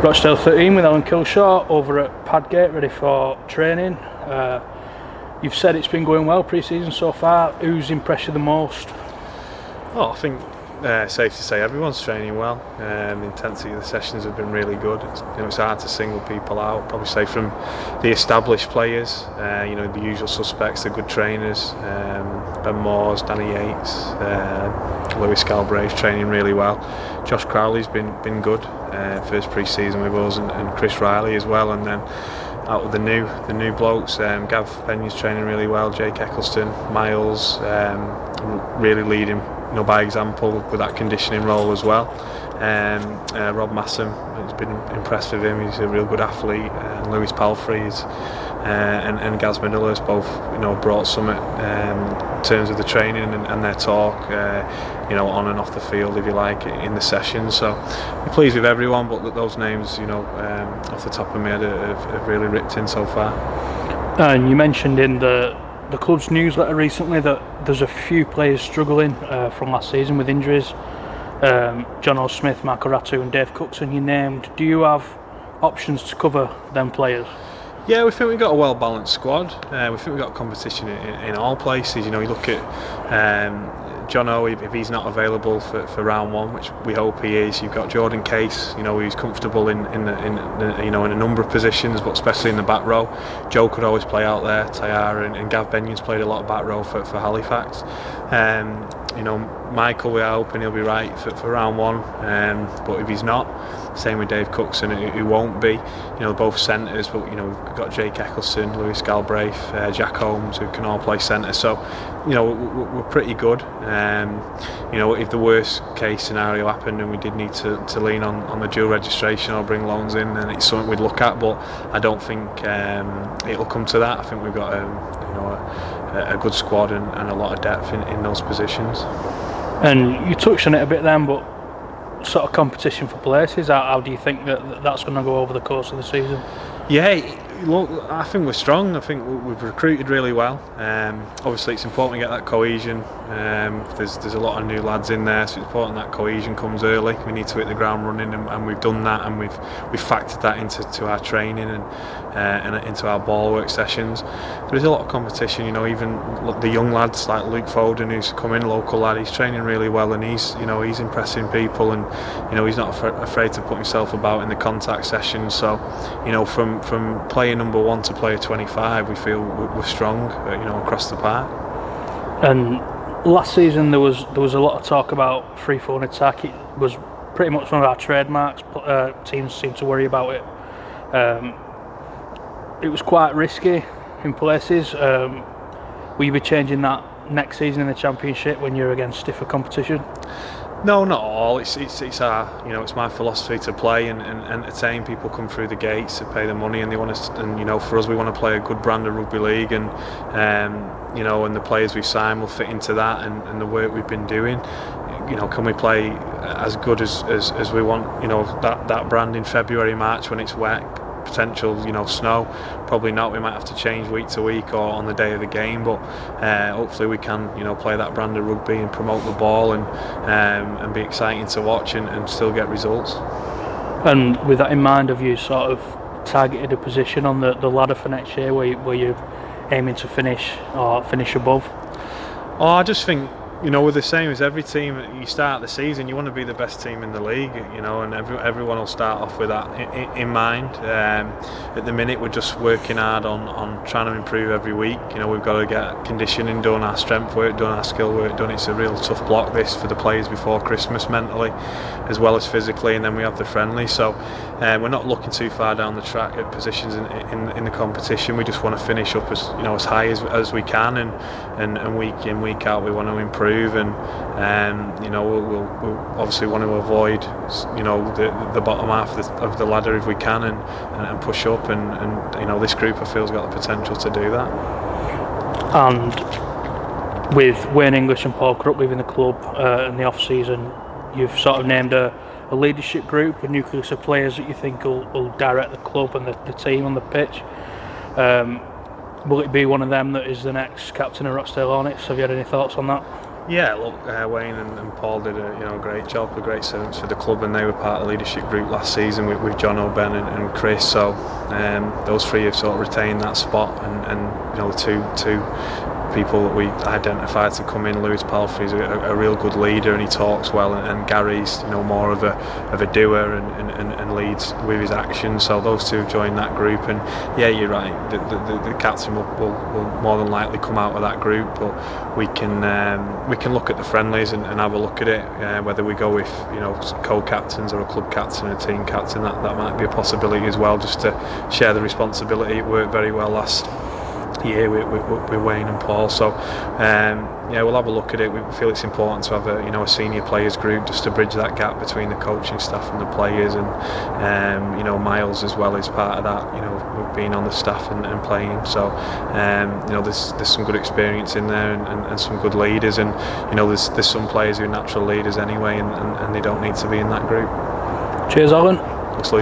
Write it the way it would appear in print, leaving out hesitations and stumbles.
Rochdale 13 with Alan Kilshaw over at Padgate, ready for training. You've said it's been going well pre-season so far. Who's impressed you the most? Oh, I think safe to say everyone's training well. The intensity of the sessions have been really good. It's hard to single people out. Probably say from the established players, the usual suspects, the good trainers, Ben Moores, Danny Yates, Lewis Galbraith's training really well. Josh Crowley's been good first pre-season with us, and Chris Riley as well. And then out of the new blokes, Gav Benyon's training really well. Jake Eccleston, Miles, really leading by example with that conditioning role as well. Rob Massam has been impressed with him. He's a real good athlete. Lewis Palfrey's and Gaz Manila's both brought something in terms of the training and their talk on and off the field, if you like, in the sessions. So I'm pleased with everyone, but those names off the top of my head have really ripped in so far. And you mentioned in the club's newsletter recently that there's a few players struggling from last season with injuries. John O. Smith, Marco Ratu and Dave Cookson you named. Do you have options to cover them players? Yeah, we think we've got a well-balanced squad. We think we've got competition in all places. You look at John O, if he's not available for round one, which we hope he is. You've got Jordan Case, who's comfortable in a number of positions, but especially in the back row. Joe could always play out there. Tayara and Gav Benyon's played a lot of back row for Halifax. Michael, we are hoping he'll be right for round one, but if he's not, same with Dave Cookson, who won't be. Both centres, but we've got Jake Eccleston, Lewis Galbraith, Jack Holmes, who can all play centre. So we're pretty good. If the worst case scenario happened and we did need to lean on the dual registration or bring loans in, then it's something we'd look at, but I don't think it'll come to that. I think we've got a good squad and a lot of depth in those positions. And you touched on it a bit then, but sort of competition for places, how do you think that's going to go over the course of the season? Yeah, look, I think we're strong. I think we've recruited really well. Obviously it's important to get that cohesion. There's a lot of new lads in there, so it's important that cohesion comes early. We need to hit the ground running, and we've done that, and we've factored that into our training and into our ball work sessions. There is a lot of competition, even the young lads like Luke Foden, who's come in, local lad, he's training really well, and he's impressing people, and he's not afraid to put himself about in the contact sessions. So from player number 1 to player 25, we feel we're strong across the park. And last season there was a lot of talk about Freefall attack. It was pretty much one of our trademarks. Teams seem to worry about it. It was quite risky in places. Will you be changing that next season in the Championship when you're against stiffer competition? No, not all. It's our it's my philosophy to play and entertain. People come through the gates to pay the money, and they want us. And for us, we want to play a good brand of rugby league, and and the players we've signed will fit into that, and the work we've been doing. Can we play as good as we want? That brand in February, March when it's wet. Potential, snow. Probably not. We might have to change week to week or on the day of the game, but hopefully we can, play that brand of rugby and promote the ball and be exciting to watch and still get results. And with that in mind, have you sort of targeted a position on the ladder for next year where you're aiming to finish above? Oh, I just think we're the same as every team. You start the season, you want to be the best team in the league, and everyone will start off with that in mind. At the minute, we're just working hard on trying to improve every week. We've got to get conditioning done, our strength work done, our skill work done. It's a real tough block this for the players before Christmas, mentally as well as physically, and then we have the friendly. So we're not looking too far down the track at positions in the competition. We just want to finish up as high as we can, and week in, week out we want to improve. And we'll obviously want to avoid the bottom half of the ladder if we can, and push up, and this group I feel has got the potential to do that. And with Wayne English and Paul Crook leaving the club in the off season, you've sort of named a leadership group, a nucleus of players that you think will direct the club and the team on the pitch. Will it be one of them that is the next captain of Rochdale Hornets? Have you had any thoughts on that? Yeah, look, Wayne and Paul did a great job, a great service for the club, and they were part of the leadership group last season with John O'Ben and Chris. So those three have sort of retained that spot, and the two people that we identified to come in. Lewis Palfrey is a real good leader, and he talks well, and Gary's more of a doer and leads with his actions. So those two have joined that group, and yeah, you're right. The captain will more than likely come out of that group, but we can look at the friendlies and have a look at it. Whether we go with co-captains or a club captain and a team captain, that might be a possibility as well, just to share the responsibility. It worked very well last year with Wayne and Paul. So we'll have a look at it. We feel it's important to have a senior players group, just to bridge that gap between the coaching staff and the players, and Miles as well is part of that, being on the staff and playing. So there's some good experience in there, and some good leaders, and there's some players who are natural leaders anyway, and they don't need to be in that group. Cheers, Alan. Looks like